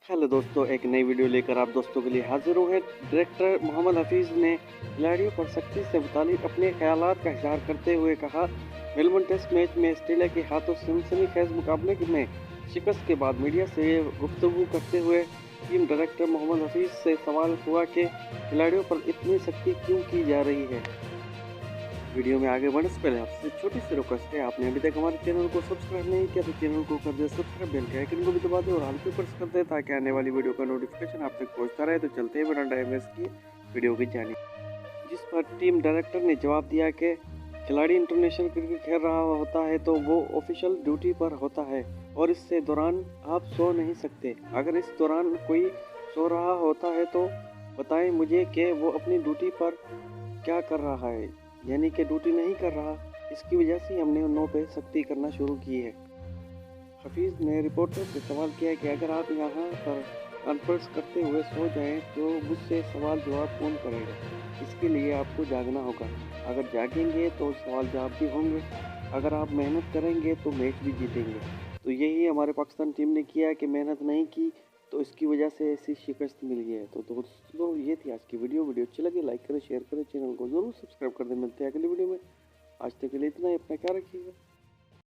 Hello दोस्तों, एक नई वीडियो लेकर आप दोस्तों के लिए हाजिर हुए हैं। डायरेक्टर मोहम्मद हफीज़ ने खिलाड़ियों पर सख्ती से मुतालिक अपने ख्यालात का इज़हार करते हुए कहा, मेलबर्न टेस्ट मैच में ऑस्ट्रेलिया के हाथों सनसनीखेज मुकाबले में शिकस्त के बाद मीडिया से गुफ्तगू करते हुए टीम डायरेक्टर मोहम्मद हफीज़ से सवाल हुआ कि खिलाड़ियों पर इतनी सख्ती क्यों की जा रही है। वीडियो में आगे बढ़ने से पहले आपसे छोटी सी रिक्वेस्ट है, आपने अभी तक हमारे चैनल को सब्सक्राइब नहीं किया तो चैनल को कर दे सब्सक्राइब, बेल के आइकन को भी दबा दें और ऑल पे प्रेस कर दें ताकि आने वाली वीडियो का नोटिफिकेशन आप तक पहुंचता रहे। तो चलते हैं बिना टाइम वेस्ट किए वीडियो की जानिए, जिस पर टीम डायरेक्टर ने जवाब दिया कि खिलाड़ी इंटरनेशनल क्रिकेट खेल रहा होता है तो वो ऑफिशियल ड्यूटी पर होता है और इससे दौरान आप सो नहीं सकते। अगर इस दौरान कोई सो रहा होता है तो बताएं मुझे कि वो अपनी ड्यूटी पर क्या कर रहा है, यानी कि ड्यूटी नहीं कर रहा। इसकी वजह से हमने उन पे सख्ती करना शुरू की है। हफीज़ ने रिपोर्टर से सवाल किया कि अगर आप यहाँ पर कॉन्फ्रेंस करते हुए सो जाएं तो मुझसे सवाल जवाब कौन करेगा। इसके लिए आपको जागना होगा। अगर जागेंगे तो सवाल जवाब भी होंगे। अगर आप मेहनत करेंगे तो मैच भी जीतेंगे। तो यही हमारे पाकिस्तान टीम ने किया कि मेहनत नहीं की तो इसकी वजह से ऐसी शिकस्त मिली है। तो दोस्तों, ये थी आज की वीडियो अच्छी लगी लाइक करें, शेयर करें, चैनल को जरूर सब्सक्राइब कर दें। मिलते हैं अगली वीडियो में। आज तक के लिए इतना ही, अपना ख्याल रखिएगा।